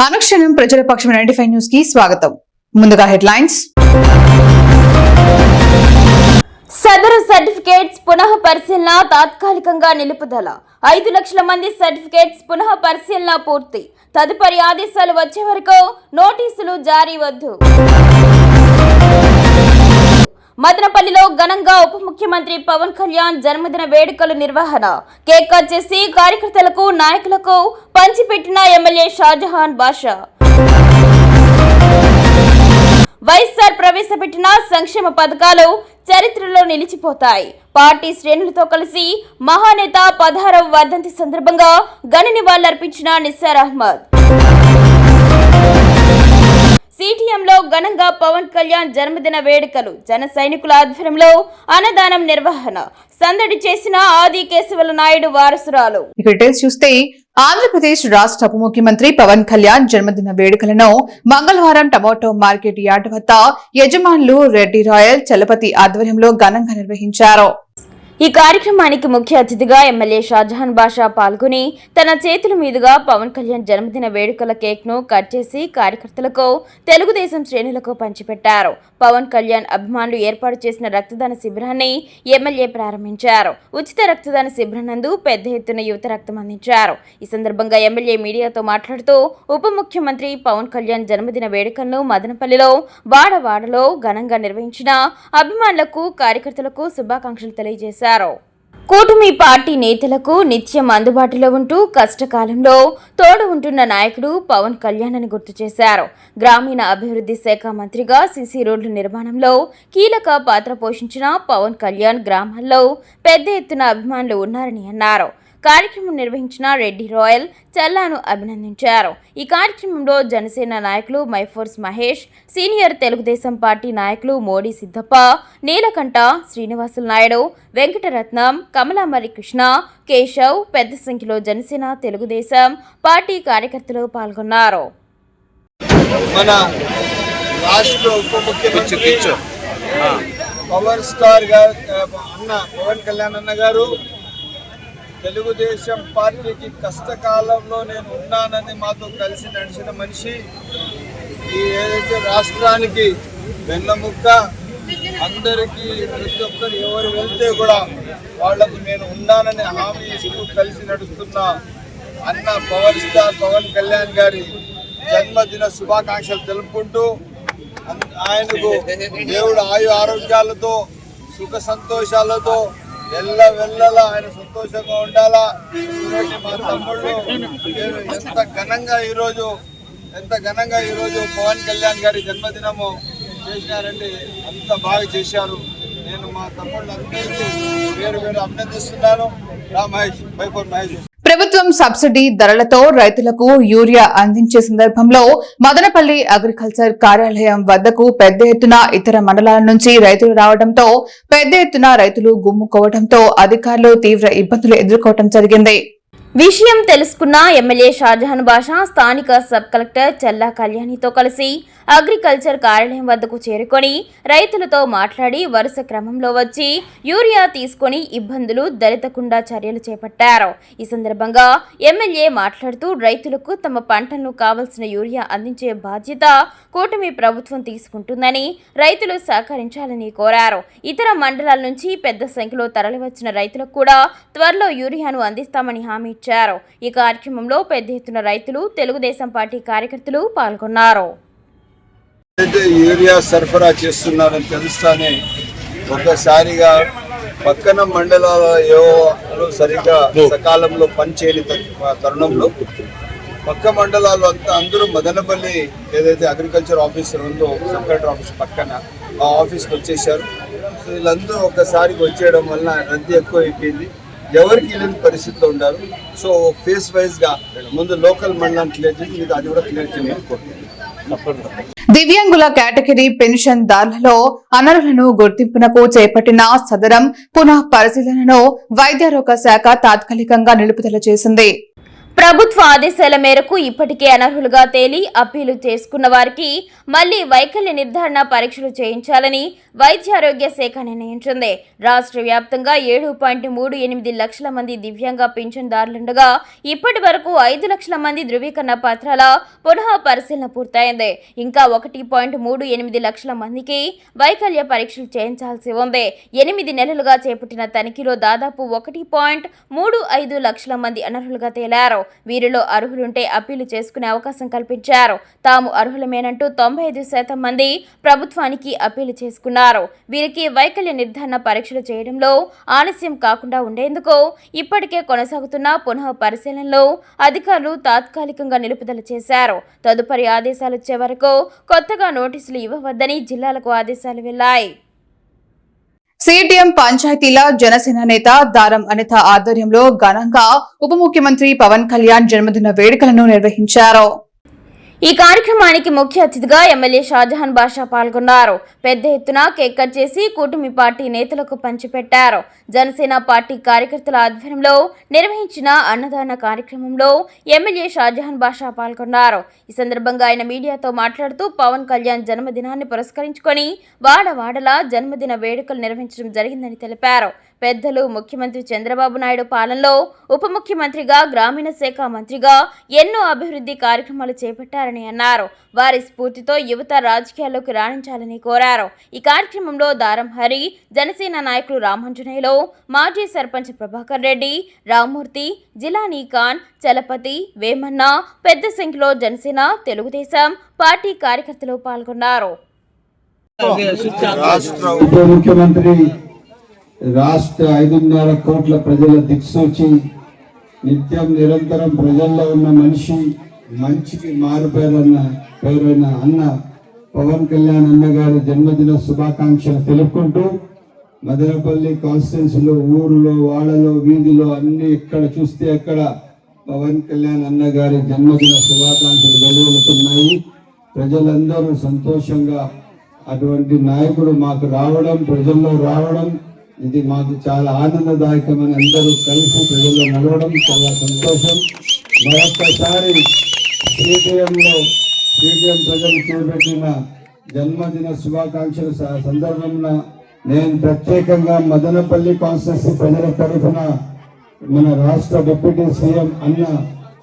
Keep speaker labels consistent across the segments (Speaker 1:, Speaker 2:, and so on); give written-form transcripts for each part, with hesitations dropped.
Speaker 1: అనుక్షణం ప్రజల పక్షం 95 న్యూస్ కి స్వాగతం. ముందుగా హెడ్లైన్స్.
Speaker 2: సదరు సర్టిఫికేట్స్ పునః పరిశీలన తాత్కాలికంగా నిలుపుదల. 5 లక్షల మంది సర్టిఫికేట్స్ పునః పరిశీలన పూర్తి. తదుపరి ఆదేశాలు వచ్చే వరకు నోటీసులు జారీ వద్దు. మదనపల్లిలో ఘనంగా ఉప ముఖ్యమంత్రి పవన్ కళ్యాణ్ జన్మదిన వేడుకలు నిర్వహణ. కేక్ కట్ చేసి కార్యకర్తలకు నాయకులకు పంచిపెట్టిన ఎమ్మెల్యే షాజహాన్ బాషా. వైఎస్ఆర్ ప్రవేశపెట్టిన సంక్షేమ పథకాలు చరిత్రలో నిలిచిపోతాయి. పార్టీ శ్రేణులతో కలిసి మహానేత 16వ వర్ధంతి సందర్భంగా ఘన నివాళులర్పించిన నిస్సార్ అహ్మద్. సిటిఎంలో ఘనంగా పవన్ కళ్యాణ్ జన్మదిన వేడుకలు. జన సైనికుల ఆధ్వర్యంలో అన్నదానం నిర్వహణ. సందడి చేసిన ఆది కేశవల నాయుడు వారసురాలు.
Speaker 1: డీటెయిల్స్ చూస్తే ఆంధ్రప్రదేశ్ రాష్ట్ర ఉప ముఖ్యమంత్రి పవన్ కళ్యాణ్ జన్మదిన వేడుకలను మంగళవారం టమోటో మార్కెట్ యార్డ్ వద్ద యజమానులు రెడ్డి రాయల్ చలపతి ఆధ్వర్యంలో ఘనంగా నిర్వహించారు.
Speaker 2: ఈ కార్యక్రమానికి ముఖ్య అతిథిగా ఎమ్మెల్యే షాజహాన్ బాషా పాల్గొని తన చేతుల మీదుగా పవన్ కళ్యాణ్ జన్మదిన వేడుకల కేక్ ను కట్ చేసి కార్యకర్తలకు తెలుగుదేశం శ్రేణులకు పంచిపెట్టారు. పవన్ కళ్యాణ్ అభిమానులు ఏర్పాటు చేసిన రక్తదాన శిబిరాన్ని ఎమ్మెల్యే ప్రారంభించారు. ఉచిత రక్తదాన శిబిరం నందు పెద్ద ఎత్తున యువత రక్తం అందించారు. ఈ సందర్భంగా ఎమ్మెల్యే మీడియాతో మాట్లాడుతూ ఉప ముఖ్యమంత్రి పవన్ కళ్యాణ్ జన్మదిన వేడుకలను మదనపల్లిలో వాడవాడలో ఘనంగా నిర్వహించిన అభిమానులకు కార్యకర్తలకు శుభాకాంక్షలు తెలియజేశారు. కూటమి పార్టీ నేతలకు నిత్యం అందుబాటులో ఉంటూ కష్టకాలంలో తోడు ఉంటున్న నాయకుడు పవన్ కళ్యాణ్ అని గుర్తు చేశారు. గ్రామీణ అభివృద్ధి శాఖ మంత్రిగా సీసీ రోడ్ల నిర్మాణంలో కీలక పాత్ర పోషించిన పవన్ కళ్యాణ్ గ్రామాల్లో పెద్ద ఎత్తున అభిమానులు ఉన్నారని అన్నారు. కార్యక్రమం నిర్వహించిన రెడ్డి రాయల్ చల్లాను అభినందించారు. ఈ కార్యక్రమంలో జనసేన నాయకులు మైఫోర్స్ మహేష్, సీనియర్ తెలుగుదేశం పార్టీ నాయకులు మోడీ సిద్దప్ప, నీలకంఠ, శ్రీనివాసులు నాయుడు, వెంకటరత్నం, కమలామరి కృష్ణ, కేశవ్, పెద్ద సంఖ్యలో జనసేన తెలుగుదేశం పార్టీ కార్యకర్తలు పాల్గొన్నారు.
Speaker 3: మన రాష్ట్ర ఉప ముఖ్యమంత్రి పవర్ స్టార్ గారు అన్న పవన్ కళ్యాణ్ అన్న గారు తెలుగుదేశం పార్టీకి కష్టకాలంలో నేను ఉన్నానని మాతో కలిసి నడిచిన మనిషి. ఈ ఏదైతే రాష్ట్రానికి వెన్నముక్క, అందరికీ ప్రతి ఒక్కరు ఎవరు వెళ్తే కూడా వాళ్లకు నేను ఉన్నానని హామీ ఇస్తూ కలిసి నడుస్తున్న అన్న పవర్ స్టార్ పవన్ కళ్యాణ్ గారి జన్మదిన శుభాకాంక్షలు తెలుపుకుంటూ ఆయనకు దేవుడు ఆయు ఆరోగ్యాలతో సుఖ సంతోషాలతో వెళ్ళలా ఆయన సంతోషంగా ఉండాలా. మా తమ్ముళ్ళు ఎంత ఘనంగా ఈరోజు పవన్ కళ్యాణ్ గారి జన్మదినము చేశారంటే అంత బాగా చేశారు. నేను మా తమ్ముళ్ళు అందరికీ వేరు అభినందిస్తున్నాను. మహేష్ బైఫోర్ మహేష్.
Speaker 1: ప్రభుత్వం సబ్సిడీ ధరలతో రైతులకు యూరియా అందించే సందర్భంలో మదనపల్లి అగ్రికల్చర్ కార్యాలయం వద్దకు పెద్ద ఎత్తున ఇతర మండలాల నుంచి రైతులు రావడంతో పెద్ద ఎత్తున రైతులు గుమ్ముకోవడంతో అధికారులు తీవ్ర ఇబ్బందులు ఎదుర్కోవడం జరిగింది.
Speaker 2: విషయం తెలుసుకున్న ఎమ్మెల్యే షాజహాన్ బాషా స్థానిక సబ్ కలెక్టర్ చల్లా కళ్యాణితో కలిసి అగ్రికల్చర్ కార్యాలయం వద్దకు చేరుకొని రైతులతో మాట్లాడి వరుస క్రమంలో వచ్చి యూరియా తీసుకుని ఇబ్బందులు దరితకుండా చర్యలు చేపట్టారు. ఈ సందర్భంగా ఎమ్మెల్యే మాట్లాడుతూ రైతులకు తమ పంటలను కావలసిన యూరియా అందించే బాధ్యత కూటమి ప్రభుత్వం తీసుకుంటుందని రైతులు సహకరించాలని కోరారు. ఇతర మండలాల నుంచి పెద్ద సంఖ్యలో తరలివచ్చిన రైతులకు కూడా త్వరలో యూరియాను అందిస్తామని హామీ ఇచ్చారు. ఈ కార్యక్రమంలో పెద్ద ఎత్తున రైతులు, తెలుగుదేశం పార్టీ కార్యకర్తలు పాల్గొన్నారు.
Speaker 3: యూరియా సరఫరా చేస్తున్నారని తెలుస్తానే ఒక్కసారిగా పక్కన మండలాల ఏవో సరిగ్గా సకాలంలో పనిచేయని తరుణంలో పక్క మండలాలు అంతా అందరూ మదనపల్లి ఏదైతే అగ్రికల్చర్ ఆఫీసర్ ఉందో సబ్ కలెక్టర్ ఆఫీస్ పక్కన ఆ ఆఫీస్కి వచ్చేసారు. సో వీళ్ళందరూ ఒక్కసారికి వచ్చేయడం వలన రద్దీ ఎక్కువ అయిపోయింది. ఎవరికి లేని పరిస్థితిలో ఉన్నారు. సో ఫేస్ వైజ్గా ముందు లోకల్ మండలాన్ని క్లియర్ చేసి మీకు అది కూడా క్లియర్ చేయకపోతుంది.
Speaker 1: దివ్యాంగుల కేటగిరీ పెన్షన్ దారులలో అనర్హులను గుర్తింపునకు చేపట్టిన సదరం పునః పరిశీలనను వైద్యారోగ్య శాఖ తాత్కాలికంగా నిలుపుదల చేసింది.
Speaker 2: ప్రభుత్వ ఆదేశాల మేరకు ఇప్పటికే అనర్హులుగా తేలి అప్పీలు చేసుకున్న వారికి మళ్లీ వైకల్య నిర్ధారణ పరీక్షలు చేయించాలని వైద్యారోగ్య శాఖ నిర్ణయించింది. రాష్ట్ర వ్యాప్తంగా 7.38 లక్షల మంది దివ్యాంగ పింఛన్దారులుండగా ఇప్పటి వరకు 5 లక్షల మంది ధృవీకరణ పత్రాల పునః పరిశీలన పూర్తయింది. ఇంకా 1.38 లక్షల మందికి వైకల్య పరీక్షలు చేయించాల్సి ఉంది. 8 నెలలుగా చేపట్టిన తనిఖీలో దాదాపు 1.35 లక్షల మంది అనర్హులుగా తేలారు. వీరిలో అర్హులుంటే అప్పీలు చేసుకునే అవకాశం కల్పించారు. తాము అర్హులమేనంటూ 95% మంది ప్రభుత్వానికి అప్పీలు చేసుకున్నారు. వీరికి వైకల్య నిర్ధారణ పరీక్షలు చేయడంలో ఆలస్యం కాకుండా ఉండేందుకు ఇప్పటికే కొనసాగుతున్న పునః పరిశీలనలో అధికారులు తాత్కాలికంగా నిలుపుదల చేశారు. తదుపరి ఆదేశాలు వచ్చే వరకు కొత్తగా నోటీసులు ఇవ్వవద్దని జిల్లాలకు ఆదేశాలు వెళ్లాయి.
Speaker 1: సిడిఎం పంచాయతీల జనసేన నేత దారం అనిత ఆధ్వర్యంలో ఘనంగా ఉప ముఖ్యమంత్రి పవన్ కళ్యాణ్ జన్మదిన వేడుకలను నిర్వహించారు.
Speaker 2: ఈ కార్యక్రమానికి ముఖ్య అతిథిగా ఎమ్మెల్యే షాజహాన్ బాషా పాల్గొన్నారు. పెద్ద ఎత్తున కేక్ కట్ చేసి కూటమి పార్టీ నేతలకు పంచిపెట్టారు. జనసేన పార్టీ కార్యకర్తల ఆధ్వర్యంలో నిర్వహించిన అన్నదాన కార్యక్రమంలో ఎమ్మెల్యే షాజహాన్ బాషా పాల్గొన్నారు. ఈ సందర్భంగా ఆయన మీడియాతో మాట్లాడుతూ పవన్ కళ్యాణ్ జన్మదినాన్ని పురస్కరించుకొని వాడవాడలా జన్మదిన వేడుకలు నిర్వహించడం జరిగిందని తెలిపారు. పెద్దలు ముఖ్యమంత్రి చంద్రబాబు నాయుడు పాలనలో ఉప ముఖ్యమంత్రిగా గ్రామీణ శాఖ మంత్రిగా ఎన్నో అభివృద్ధి కార్యక్రమాలు చేపట్టారని అన్నారు. వారి స్ఫూర్తితో యువత రాజకీయాల్లోకి రాణించాలని కోరారు. ఈ కార్యక్రమంలో దారం హరి, జనసేన నాయకులు రామాంజనేయులు, మాజీ సర్పంచ్ ప్రభాకర్ రెడ్డి, రామ్మూర్తి, జిలానీ ఖాన్, చలపతి, వేమన్న, పెద్ద సంఖ్యలో జనసేన, తెలుగుదేశం పార్టీ కార్యకర్తలు పాల్గొన్నారు.
Speaker 4: రాష్ట్ర 5.5 కోట్ల ప్రజల దిక్సూచి, నిత్యం నిరంతరం ప్రజల్లో ఉన్న మనిషి, మంచికి పేరైన అన్న పవన్ కళ్యాణ్ అన్న గారి జన్మదిన శుభాకాంక్షలు తెలుపుకుంటూ మదనపల్లి కాన్స్టిట్యున్సీలో ఊరులో వాడలో వీధిలో అన్ని ఎక్కడ చూస్తే అక్కడ పవన్ కళ్యాణ్ అన్న గారి జన్మదిన శుభాకాంక్షలు వెలువడుతున్నాయి. ప్రజలందరూ సంతోషంగా అటువంటి నాయకుడు మాకు రావడం, ప్రజల్లో రావడం, ఇది మాకు చాలా ఆనందదాయకమని అందరూ కలిసి ప్రజల్లో నడవడం చాలా సంతోషం. మరొక్కసారి సిడిఎం ప్రజలు చేపట్టిన జన్మదిన శుభాకాంక్షల సందర్భంగా నేను ప్రత్యేకంగా మదనపల్లి కాన్స్టిట్యున్సీ ప్రజల తరఫున మన రాష్ట్ర డిప్యూటీ సీఎం అన్న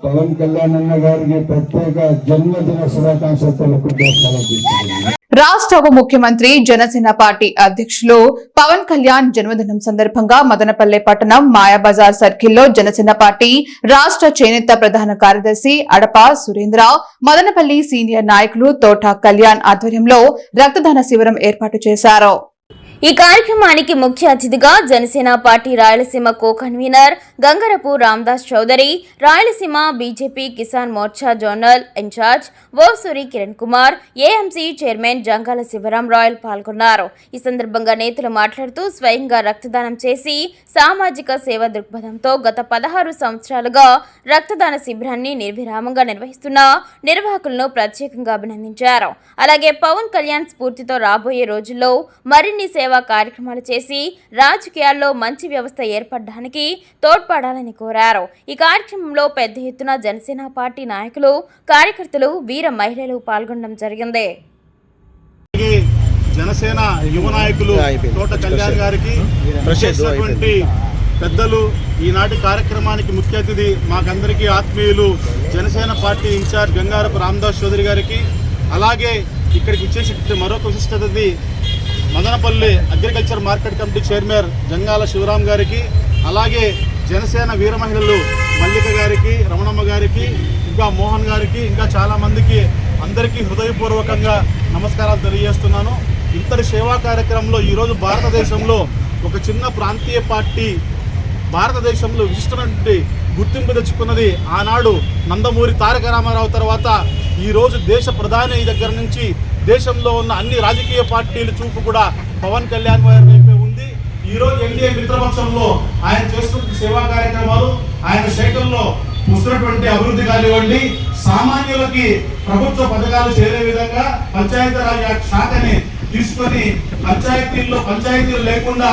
Speaker 4: పవన్ కళ్యాణ్ అన్న గారికి ప్రత్యేక జన్మదిన శుభాకాంక్షలు తెలుపుకుంటున్నాను.
Speaker 1: రాష్ట్ర ఉప ముఖ్యమంత్రి జనసేన పార్టీ అధ్యక్షులు పవన్ కళ్యాణ్ జన్మదినం సందర్భంగా మదనపల్లె పట్టణం మాయాబజార్ సర్కిల్లో జనసేన పార్టీ రాష్ట్ర చేనేత ప్రధాన కార్యదర్శి అడప సురేంద్ర, మదనపల్లి సీనియర్ నాయకులు తోట కళ్యాణ్ ఆధ్వర్యంలో రక్తదాన శిబిరం ఏర్పాటు చేశారు.
Speaker 2: ఈ కార్యక్రమానికి ముఖ్య అతిథిగా Janasena party Rayalaseema co convenor Gangarapu Ramadas Chowdary, Rayalaseema BJP Kisan Morcha zonal incharge Osuri Kiran Kumar, AMC chairman Jangala Sivaram Rayal పాల్గొన్నారు. ఈ సందర్భంగా నేతలు మాట్లాడుతూ స్వయంగా రక్తదానం చేసి సామాజిక సేవ దృక్పథంతో గత 16 సంవత్సరాలుగా రక్తదాన శిబిరాన్ని నిర్విరామంగా నిర్వహిస్తున్న నిర్వాహకులను ప్రత్యేకంగా అభినందించారు. అలాగే పవన్ కళ్యాణ్ స్ఫూర్తితో రాబోయే రోజుల్లో మరిన్ని సేవా కార్యక్రమాలు చేసి రాజకీయాల్లో మంచి వ్యవస్థ ఏర్పడడానికి తోడ్పడాలని కోరారు. ఈ కార్యక్రమంలో పెద్ద ఎత్తున జనసేన పార్టీ నాయకులు, కార్యకర్తలు, వీర మహిళలు పాల్గొనడం జరిగింది.
Speaker 5: జనసేన యువ నాయకులు తోట కళ్యాణ్ గారికి, చేసినటువంటి పెద్దలు, ఈనాటి కార్యక్రమానికి ముఖ్య అతిథి మాకందరికీ ఆత్మీయులు జనసేన పార్టీ ఇన్ఛార్జ్ గంగారపు రామదాస్ చౌదరి గారికి, అలాగే ఇక్కడికి ఇచ్చేసి మరొక విశిష్ట అతిథి Madanapalle agriculture market committee chairman Jangala Sivaram గారికి, అలాగే జనసేన వీర మహిళలు మల్లిక గారికి, రమణమ్మ గారికి, ఇంకా మోహన్ గారికి, ఇంకా చాలామందికి అందరికీ హృదయపూర్వకంగా నమస్కారాలు తెలియజేస్తున్నాను. ఇంతటి సేవా కార్యక్రమంలో ఈరోజు భారతదేశంలో ఒక చిన్న ప్రాంతీయ పార్టీ భారతదేశంలో విశిష్టమైనటువంటి గుర్తింపు తెచ్చుకున్నది. ఆనాడు నందమూరి తారక రామారావు తర్వాత ఈరోజు దేశ ప్రధాని దగ్గర నుంచి దేశంలో ఉన్న అన్ని రాజకీయ పార్టీల చూపు కూడా పవన్ కళ్యాణ్ గారి వైపే ఉంది. ఈరోజు ఎన్డీఏ మిత్రపక్షంలో ఆయన చేస్తున్న సేవా కార్యక్రమాలు, ఆయన శాఖల్లో వస్తున్నటువంటి అభివృద్ధి కానివ్వండి, సామాన్యులకి ప్రభుత్వ పథకాలు చేరే విధంగా పంచాయతీరాజ్ శాఖని తీసుకొని పంచాయతీలు లేకుండా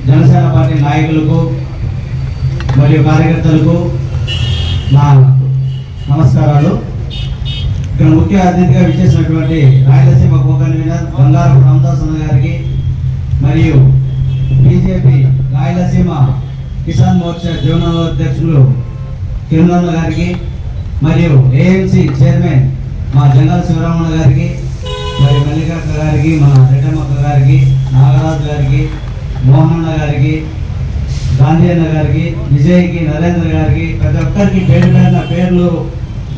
Speaker 6: జనసేన పార్టీ నాయకులకు మరియు కార్యకర్తలకు నా నమస్కారాలు. ఇక్కడ ముఖ్య అతిథిగా విచ్చేసినటువంటి రాయలసీమ కన్వీనర్ బంగారపు రామదాస్ అన్న గారికి మరియు బీజేపీ రాయలసీమ కిసాన్ మోర్చా జోనల్ అధ్యక్షులు కిరణ్ గారికి మరియు ఏఎంసీ చైర్మన్ మా జంగల్ శివరామన్న గారికి మరియు మల్లికార్జున గారికి మన రెడ్డమ్మక్క గారికి నాగరాజు గారికి మోహనన్న గారికి గాంధీ అన్న గారికి విజయ్కి నరేంద్ర గారికి ప్రతి ఒక్కరికి పేరు పేరున పేర్లు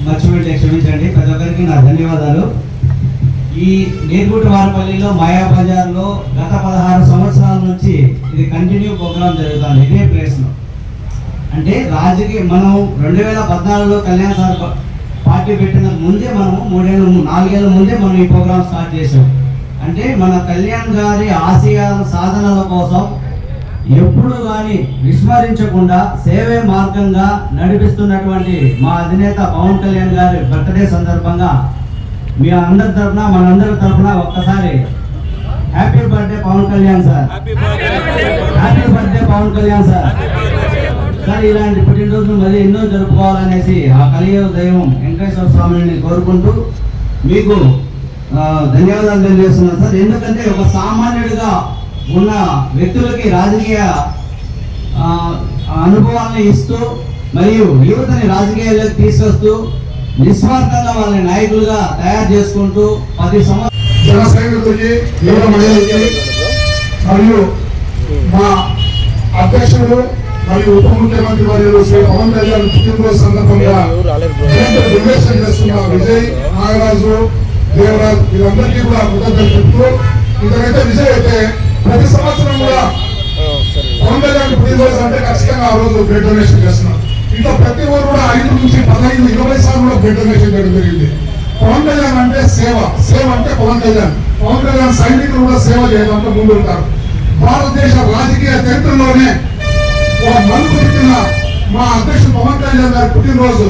Speaker 6: మర్చిపోతే క్షమించండి. ప్రతి ఒక్కరికి నా ధన్యవాదాలు. ఈ నీర్గుట్ట వారపల్లిలో మాయా బజార్లో గత 16 సంవత్సరాల నుంచి ఇది కంటిన్యూ ప్రోగ్రామ్ జరుగుతుంది ఇదే ప్లేస్లో. అంటే రాజకీయ మనం 2014లో కళ్యాణ్ సార్ పార్టీ పెట్టిన ముందే మనము 4 ఏళ్ళ ముందే మనం ఈ ప్రోగ్రామ్ స్టార్ట్ చేసాం. అంటే మన కళ్యాణ్ గారి ఆశయాల సాధనల కోసం ఎప్పుడు కానీ విస్మరించకుండా సేవే మార్గంగా నడిపిస్తున్నటువంటి మా అధినేత పవన్ కళ్యాణ్ గారి బర్త్డే సందర్భంగా మీ అందరి తరఫున మనందరి తరఫున ఒక్కసారి happy birthday Pawan Kalyan sir, happy birthday Pawan Kalyan sir. Sir ఇలాంటి పుట్టినరోజులు మళ్ళీ ఎన్నో జరుపుకోవాలనేసి ఆ కలియుగ దైవం వెంకటేశ్వర స్వామిని కోరుకుంటూ మీకు ధన్యవాదాలు తెలియజేస్తున్నాను సార్. ఎందుకంటే ఒక సామాన్యుడిగా ఉన్న వ్యక్తులకి రాజకీయ అనుభవాలను ఇస్తూ మరియు యువతని రాజకీయాల్లోకి తీసుకొస్తూ నిస్వార్థంగా వాళ్ళని నాయకులుగా తయారు చేసుకుంటూ 10 సంవత్సరాలు
Speaker 7: జన సైనికులకి యువ మహిళలకి మరియు మా అధ్యక్షుడు మరియు ఉప ముఖ్యమంత్రి వర్యులు శ్రీ పవన్ కళ్యాణ్ పుట్టినరోజు సందర్భంగా నిర్దేశం చేస్తున్న విజయ్, నాగరాజు, దేవరాజ్ వీరందరికీ కూడా కృతజ్ఞతలు చెప్తూ, ఇదైతే విజయ్ అయితే ప్రతి సంవత్సరం కూడా పవన్ కళ్యాణ్ పుట్టినరోజు అంటే ఖచ్చితంగా ఆ రోజు బ్లడ్ డొనేషన్ చేస్తున్నాం. ఇంకా ప్రతి ఊరు కూడా 5 నుంచి 15, 20 సార్లు కూడా బ్లడ్ డొనేషన్ చేయడం జరిగింది. పవన్ కళ్యాణ్ అంటే సేవ, సేవ అంటే పవన్ కళ్యాణ్. పవన్ కళ్యాణ్ సైనికులు కూడా సేవ చేయడంతో ముందుంటారు. భారతదేశ రాజకీయ చరిత్రలోనే ఒక మలుపు తిట్టిన మా అధ్యక్షుడు పవన్ కళ్యాణ్ గారి పుట్టినరోజు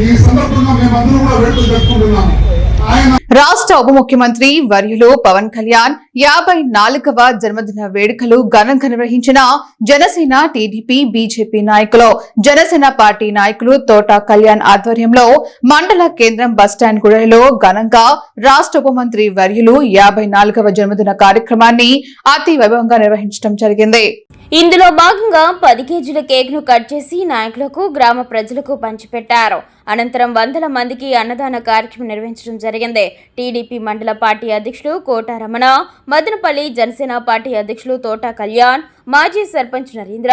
Speaker 7: ఈ సందర్భంగా మేమందరూ కూడా వేడుకలు జరుపుకుంటున్నాము.
Speaker 1: రాష్ట్ర ఉప ముఖ్యమంత్రి వర్యులు పవన్ కళ్యాణ్ 54వ జన్మదిన వేడుకలు ఘనంగా నిర్వహించిన జనసేన, టీడీపీ, బీజేపీ నాయకులు. జనసేన పార్టీ నాయకులు తోట కళ్యాణ్ ఆధ్వర్యంలో మండల కేంద్రం బస్టాండ్ గుడిలో ఘనంగా రాష్ట్ర ఉప మంత్రి వర్యులు 54వ జన్మదిన కార్యక్రమాన్ని అతి వైభవంగా నిర్వహించడం జరిగింది.
Speaker 2: ఇందులో భాగంగా 10 కేజీల కేక్ ను కట్ చేసి నాయకులకు, గ్రామ ప్రజలకు పంచిపెట్టారు. అనంతరం వందల మందికి అన్నదాన కార్యక్రమం నిర్వహించడం జరిగింది. టీడీపీ మండల పార్టీ అధ్యక్షులు కోట రమణ, మదనపల్లి జనసేన పార్టీ అధ్యక్షులు తోట కళ్యాణ్, మాజీ సర్పంచ్ నరేంద్ర,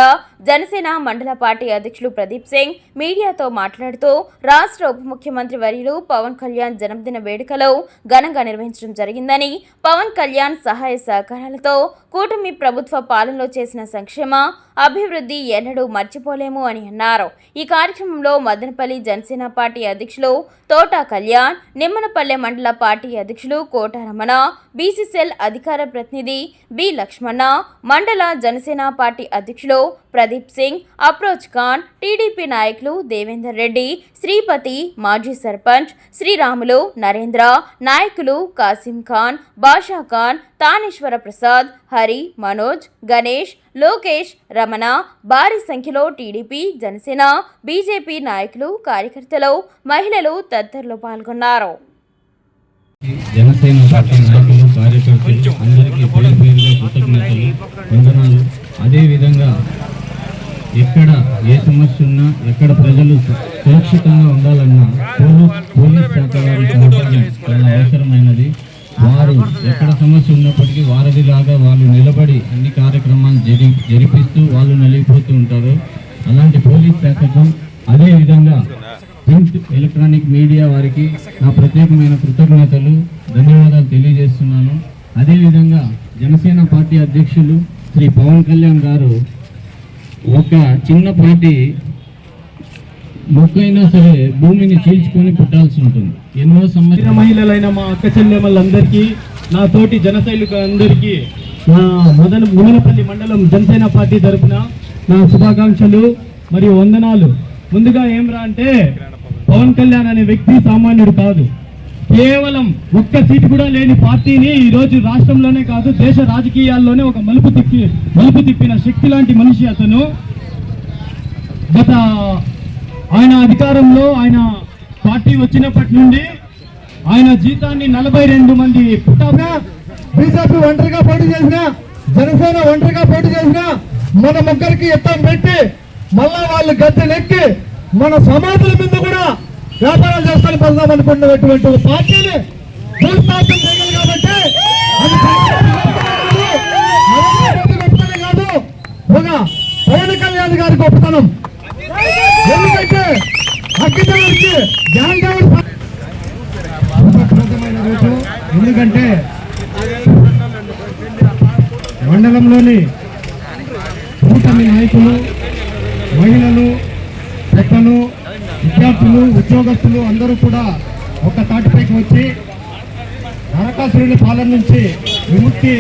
Speaker 2: జనసేన మండల పార్టీ అధ్యక్షులు ప్రదీప్ సింగ్ మీడియాతో మాట్లాడుతూ రాష్ట్ర ఉప ముఖ్యమంత్రి వర్యులు పవన్ కళ్యాణ్ జన్మదిన వేడుకలు ఘనంగా నిర్వహించడం జరిగిందని, పవన్ కళ్యాణ్ సహాయ సహకారాలతో కూటమి ప్రభుత్వ పాలనలో చేసిన సంక్షేమ అభివృద్ధి ఎన్నడూ మర్చిపోలేము అని అన్నారు. ఈ కార్యక్రమంలో మదనపల్లి జనసేన పార్టీ అధ్యక్షులు తోట కళ్యాణ్, నిమ్మనపల్లె మండల పార్టీ అధ్యక్షులు కోట రమణ, బీసీసీఎల్ అధికార ప్రతినిధి బి లక్ష్మణ, మండల జనసేన పార్టీ అధ్యక్షులు ప్రదీప్ సింగ్, అప్రోచ్ ఖాన్, టీడీపీ నాయకులు దేవేందర్ రెడ్డి, శ్రీపతి, మాజీ సర్పంచ్ శ్రీరాములు, నరేంద్ర, నాయకులు కాసిం ఖాన్, బాషా ఖాన్, తానేశ్వర ప్రసాద్, హరి, మనోజ్, గణేష్, లోకేష్, రమణ, భారీ సంఖ్యలో టీడీపీ, జనసేన, బీజేపీ నాయకులు, కార్యకర్తలు, మహిళలు తదితరులు పాల్గొన్నారు.
Speaker 8: జనసేన పార్టీ నాయకులు, కార్యకర్తలు అందరికీ పేరు పేరుగా కృతజ్ఞతలు, వందనాలు. అదేవిధంగా ఎక్కడ ఏ సమస్య ఉన్నా, ఎక్కడ ప్రజలు సురక్షితంగా ఉండాలన్నా పోలీస్ శాఖ వారి సహకారం చాలా అవసరమైనది. వారు ఎక్కడ సమస్య ఉన్నప్పటికీ వారధిలాగా వాళ్ళు నిలబడి అన్ని కార్యక్రమాలు జరిపిస్తూ వాళ్ళు నలిగిపోతూ ఉంటారు. అలాంటి పోలీస్ శాఖకు, అదేవిధంగా ప్రింట్ ఎలక్ట్రానిక్ మీడియా వారికి నా ప్రత్యేకమైన కృతజ్ఞతలు, ధన్యవాదాలు తెలియజేస్తున్నాను. అదేవిధంగా జనసేన పార్టీ అధ్యక్షులు శ్రీ పవన్ కళ్యాణ్ గారు ఒక చిన్నపాటి మొక్కైనా సరే భూమిని చీల్చుకొని పుట్టాల్సి ఉంటుంది. ఎన్నో సంవత్సరాల మహిళలైన మా అక్క చెల్లెమ్మలందరికీ, నా తోటి జన సైనికులందరికీ నా మునపల్లి మండలం జనసేన పార్టీ తరఫున నా శుభాకాంక్షలు మరియు వందనాలు. ముందుగా ఏమ్రా అంటే పవన్ కళ్యాణ్ అనే వ్యక్తి సామాన్యుడు కాదు. కేవలం ఒక్క సీటు కూడా లేని పార్టీని ఈరోజు రాష్ట్రంలోనే కాదు దేశ రాజకీయాల్లోనే ఒక మలుపు తిప్పిన శక్తి లాంటి మనిషి అతను. గత
Speaker 9: ఆయన అధికారంలో ఆయన పార్టీ వచ్చినప్పటి నుండి ఆయన జీతాన్ని 42 మంది
Speaker 7: బీజేపీ ఒంటరిగా పోటీ చేసిన, జనసేన ఒంటరిగా పోటీ చేసిన మన ముగ్గురికి ఎత్తం పెట్టి మళ్ళా వాళ్ళు గద్దెలెక్కి మన సమాధుల మీద కూడా వ్యాపారాలు చేసుకొని పొందాం అనుకున్నటువంటి పార్టీని భూస్థాపన చేయగలరు కాబట్టి అది గొప్పతనం కాదు, ఒక పవన్ కళ్యాణ్ గారి గొప్పతనం. ఎందుకంటే అగ్గిదేవుడికి జ్ఞానదేవుడు ప్రధానమైన రోజు. ఎందుకంటే మండలంలోని కూటమి నాయకులు, మహిళలు, పెద్దలు, విద్యార్థులు, ఉద్యోగస్తులు అందరూ కూడా ఒక తాటిపైకి వచ్చి నరకాసురుని పాలన నుంచి విముక్తి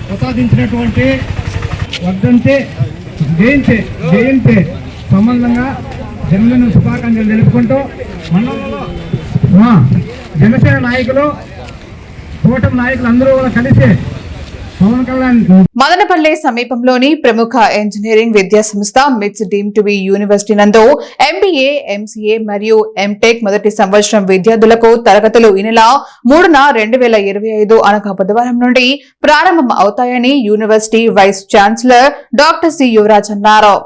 Speaker 7: ప్రసాదించినటువంటి వర్ధంతి జయంతి సంబంధంగా జన్మదిన శుభాకాంక్షలు తెలుపుకుంటూ మండలంలో జనసేన నాయకులు, కూటమి నాయకులు అందరూ కూడా కలిసి పవన్ కళ్యాణ్
Speaker 1: మదనపల్లె సమీపంలోని ప్రముఖ ఇంజనీరింగ్ విద్యా సంస్థ మిట్స్ డీమ్ టు బి యూనివర్సిటీ నందు ఎంబీఏ, ఎంసీఏ మరియు ఎంటెక్ మొదటి సంవత్సరం విద్యార్థులకు తరగతులు ఈ నెల 3న 2025 అనగా బుధవారం నుండి ప్రారంభం అవుతాయని university vice chancellor doctor C Yuvaraj అన్నారు.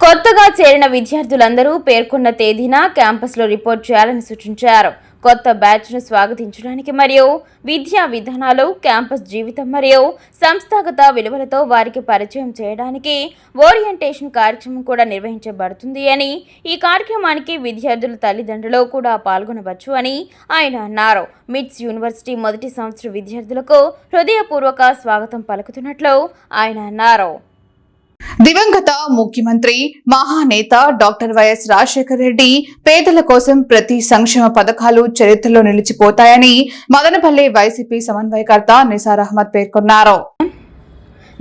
Speaker 2: కొత్తగా చేరిన విద్యార్థులందరూ పేర్కొన్న తేదీన క్యాంపస్లో రిపోర్ట్ చేయాలని సూచించారు. కొత్త బ్యాచ్ను స్వాగతించడానికి మరియు విద్యా విధానాలు, క్యాంపస్ జీవితం మరియు సంస్థాగత విలువలతో వారికి పరిచయం చేయడానికి ఓరియంటేషన్ కార్యక్రమం కూడా నిర్వహించబడుతుంది అని, ఈ కార్యక్రమానికి విద్యార్థుల తల్లిదండ్రులు కూడా పాల్గొనవచ్చు అని ఆయన అన్నారు. మిట్స్ యూనివర్సిటీ మొదటి సంవత్సర విద్యార్థులకు హృదయపూర్వక స్వాగతం పలుకుతున్నట్లు ఆయన అన్నారు.
Speaker 1: దివంగత ముఖ్యమంత్రి మహానేత డాక్టర్ వైఎస్ రాజశేఖర రెడ్డి పేదల కోసం ప్రతి సంక్షేమ పథకాలు చరిత్రలో నిలిచిపోతాయని మదనపల్లె వైసీపీ సమన్వయకర్త నిసార్ అహ్మద్ పేర్కొన్నారు.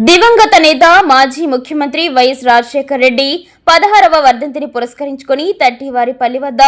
Speaker 2: దివంగత నేత మాజీ ముఖ్యమంత్రి వైఎస్ రాజశేఖర రెడ్డి 16వ వర్ధంతిని పురస్కరించుకుని తట్టివారిపల్లి వద్ద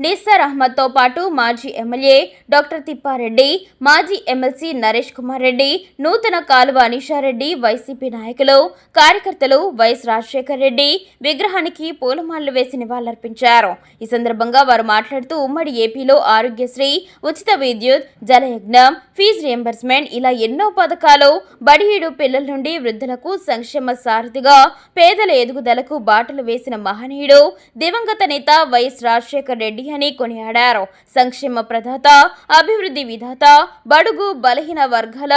Speaker 2: నిసార్ అహ్మద్ తో పాటు మాజీ ఎమ్మెల్యే డాక్టర్ తిప్పారెడ్డి, మాజీ ఎమ్మెల్సీ నరేష్ కుమార్ రెడ్డి, నూతన కాలువ అనిషారెడ్డి, వైసీపీ నాయకులు, కార్యకర్తలు వైఎస్ రాజశేఖర రెడ్డి విగ్రహానికి పూలమాలలు వేసి నివాళులర్పించారు. ఈ సందర్భంగా వారు మాట్లాడుతూ ఉమ్మడి ఏపీలో ఆరోగ్యశ్రీ, ఉచిత విద్యుత్, జలయజ్ఞం, ఫీజు రియంబర్స్మెంట్ ఇలా ఎన్నో పథకాలు బడిహీడు పిల్లల నుండి వృద్ధులకు సంక్షేమ సారథిగా పేదల ఎదుగుదలకు బాటలు వేసిన మహనీయుడు దివంగత నేత వైఎస్ రాజశేఖర రెడ్డి అని కొనియాడారు. సంక్షేమ ప్రదాత, అభివృద్ధి విధాత, బడుగు బలహీన వర్గాల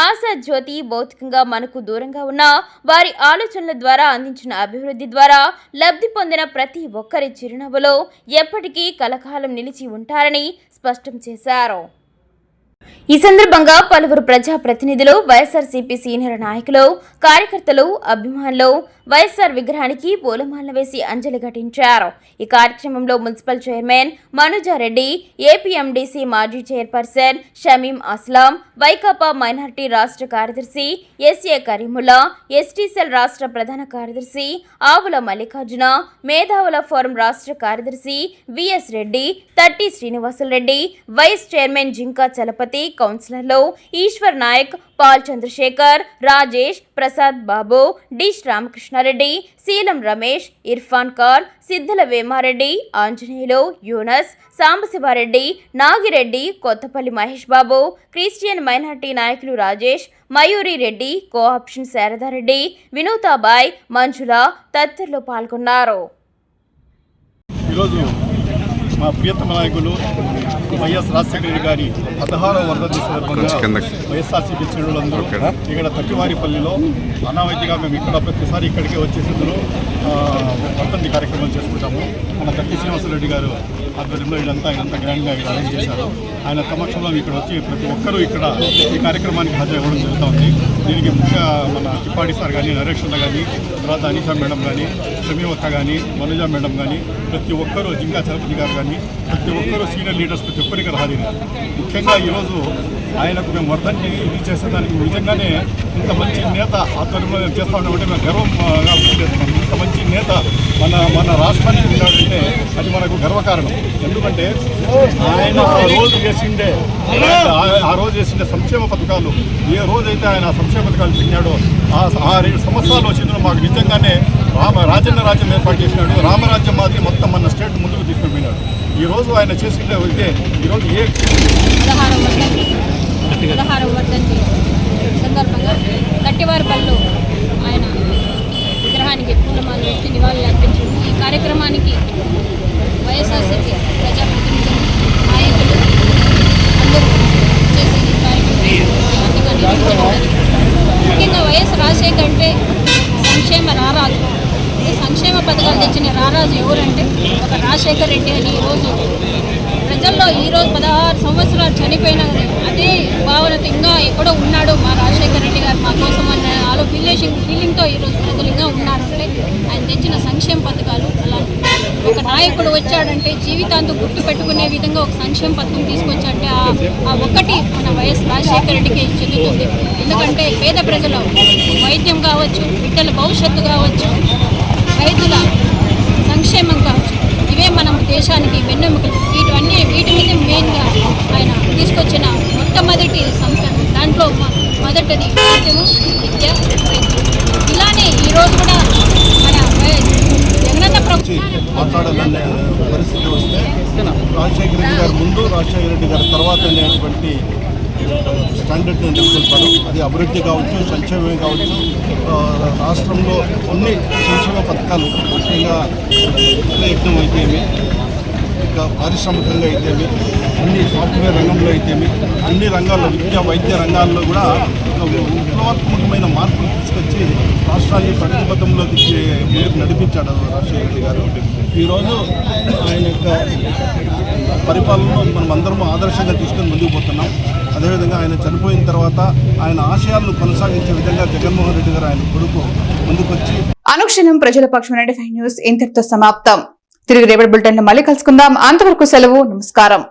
Speaker 2: ఆశాజ్యోతి, భౌతికంగా మనకు దూరంగా ఉన్న వారి ఆలోచనల ద్వారా అందించిన అభివృద్ధి ద్వారా లబ్ధి పొందిన ప్రతి ఒక్కరి చిరునవ్వులో ఎప్పటికీ కలకాలం నిలిచి ఉంటారని స్పష్టం చేశారు. ఈ సందర్భంగా పలువురు ప్రజాప్రతినిధులు, వైఎస్ఆర్సీపీ సీనియర్ నాయకులు, కార్యకర్తలు, అభిమానులు వైఎస్ఆర్ విగ్రహానికి పూలమాలలు వేసి అంజలి ఘటించారు. ఈ కార్యక్రమంలో మున్సిపల్ చైర్మన్ మనుజారెడ్డి, ఏపీఎండీసీ మాజీ చైర్పర్సన్ షమీం అస్లాం, వైకాపా మైనార్టీ రాష్ట్ర కార్యదర్శి ఎస్ఏ కరీముల్లా, ఎస్టీసెల్ రాష్ట్ర ప్రధాన కార్యదర్శి ఆవుల మల్లికార్జున, మేధావుల ఫోరం రాష్ట్ర కార్యదర్శి విఎస్ రెడ్డి, తట్టి శ్రీనివాసులరెడ్డి, వైస్ చైర్మన్ జింకా చలపతి, కౌన్సిలర్లు ఈశ్వర్ నాయక్, పాల్ చంద్రశేఖర్, రాజేష్, ప్రసాద్ బాబు, డిష్ రామకృష్ణారెడ్డి, శీలం రమేష్, ఇర్ఫాన్ ఖాన్, సిద్ధల వేమారెడ్డి, ఆంజనేయులు, యూనస్, సాంబశివారెడ్డి, నాగిరెడ్డి, కొత్తపల్లి మహేష్ బాబు, క్రిస్టియన్ మైనార్టీ నాయకులు రాజేష్, మయూరి రెడ్డి, కోఆప్షన్ శారదారెడ్డి, వినూతాబాయ్, మంజుల తదితరులు పాల్గొన్నారు.
Speaker 5: మా ప్రియతమ నాయకులు వైఎస్ రాజశేఖర రెడ్డి గారి 16వ వర్ధంతి సందర్భంగా వైఎస్ఆర్సీపీ శ్రేణులందరూ ఇక్కడ తట్టివారిపల్లిలో అనావైద్యగా మేము ఇక్కడ ప్రతిసారి ఇక్కడికే వచ్చేసిందులో వర్ధంతి కార్యక్రమం చేసుకుంటాము. మన తట్టి శ్రీనివాసరెడ్డి గారు ఆధ్వర్యంలో ఇదంతా గ్రాండ్గా అరేంజ్ చేశారు. ఆయన సమక్షంలో ఇక్కడ వచ్చి ప్రతి ఒక్కరూ ఇక్కడ ఈ కార్యక్రమానికి హాజరవ్వడం జరుగుతుంది. దీనికి ముఖ్య మన తిప్పాడి సార్ కానీ, నరేష్ అన్న కానీ, తర్వాత అనిషా మేడం కానీ, షమీవక్క కానీ, మనుజా మేడం కానీ, ప్రతి ఒక్కరూ, జింకా చలపతి గారు కానీ, ప్రతి ఒక్కరూ సీనియర్ లీడర్స్ ప్రతి ఒక్కరు ఇక్కడ హాజరయ్యారు. ముఖ్యంగా ఈరోజు ఆయనకు మేము వర్ధంతి ఇది చేసేదానికి నిజంగానే ఇంత మంచి నేత ఆధ్వర్యంలో చేస్తూ ఉన్నామంటే మేము గర్వంగా చేస్తున్నాం. ఇంత మంచి నేత మన రాష్ట్రానికి ఉన్నాడంటే అది మనకు గర్వకారణం. ఎందుకంటే ఆయన ఆ రోజు చేసిండే సంక్షేమ పథకాలు ఏ రోజైతే ఆయన సంక్షేమ పథకాలు పెట్టినాడో ఆ 2 సంవత్సరాలు వచ్చిందో మాకు నిజంగానే రాజన్న రాజ్యం ఏర్పాటు చేసినాడు. రామరాజ్యం మాదిరి మొత్తం మన స్టేట్ ముందుకు తీసుకుని పోయినాడు. ఈరోజు ఆయన చేసిండే ఇదే ఈరోజు
Speaker 10: 16వ వర్ధంతి సందర్భంగా కట్టివారిపల్లిలో ఆయన విగ్రహానికి పూలమాల వేసి నివాళులు అర్పించారు. ఈ కార్యక్రమానికి వైఎస్ఆర్సీపీ ప్రజాప్రతినిధులు నాయకులు అందరూ చేసి ఈ కార్యక్రమాన్ని ముఖ్యంగా వైఎస్ రాజశేఖర్ అంటే సంక్షేమ రారాజు. ఈ సంక్షేమ పథకాలు తెచ్చిన రారాజు ఎవరంటే ఒక రాజశేఖర్ రెడ్డి అని ఈరోజు ప్రజల్లో ఈరోజు 16 సంవత్సరాలు చనిపోయినా అదే భావనతో ఇంకా ఎక్కడో ఉన్నాడు మా రాజశేఖర్ రెడ్డి గారు మా కోసం అన్న ఫీలింగ్తో ఈరోజు ప్రజలు ఇంకా ఉన్నారంటే ఆయన తెచ్చిన సంక్షేమ పథకాలు అలాంటి ఒక నాయకుడు వచ్చాడంటే జీవితాంతం గుర్తుపెట్టుకునే విధంగా ఒక సంక్షేమ పథకం తీసుకొచ్చాడంటే ఆ ఒక్కటి మన వైఎస్ రాజశేఖర రెడ్డికి చెందుతుంది. ఎందుకంటే పేద ప్రజల వైద్యం కావచ్చు, బిడ్డల భవిష్యత్తు కావచ్చు, రైతుల సంక్షేమం కావచ్చు, ఇవే మనం దేశానికి వెన్నెముకలు. వీటి మీద మెయిన్గా ఆయన తీసుకొచ్చిన మొట్టమొదటి సంస్కరణ దాంట్లో మొదటిది వైద్యము, విద్య, రైతులు. ఇలానే ఈరోజు కూడా మన జగనన్న ప్రభుత్వం
Speaker 5: మాట్లాడాలనే పరిస్థితి వస్తే రాజశేఖర రెడ్డి గారు ముందు, రాజశేఖర రెడ్డి గారి తర్వాత అనేటువంటి స్టాండర్డ్ని నెలకొల్పారు. అది అభివృద్ధి కావచ్చు, సంక్షేమం కావచ్చు, రాష్ట్రంలో అన్ని సంక్షేమ పథకాలు ముఖ్యంగా యజ్ఞం అయితేమి, ఇంకా పారిశ్రామికంగా అయితేమి, అన్ని సాఫ్ట్వేర్ రంగంలో అయితేమి, అన్ని రంగాల్లో విద్యా వైద్య రంగాల్లో కూడా విప్లవాత్మకమైన మార్పులు తీసుకొచ్చి రాష్ట్రాన్ని ప్రగతి పథంలోకి ముందుకు నడిపించాడు రాజశేఖర రెడ్డి గారు. ఈరోజు ఆయన యొక్క పరిపాలనను మనం అందరం ఆదర్శంగా తీసుకొని ముందుకు పోతున్నాం. అదేవిధంగా ఆయన చనిపోయిన తర్వాత ఆయన ఆశయాలను కొనసాగించే విధంగా జగన్మోహన్ రెడ్డి గారు ఆయన కొడుకు ముందుకొచ్చి
Speaker 1: అనుక్షణం ప్రజల పక్షం 95 న్యూస్ ఇంతటితో సమాప్తం. తిరిగి రేపటి బులెటిన్ లో మళ్ళీ కలుసుకుందాం. అంతవరకు సెలవు. నమస్కారం.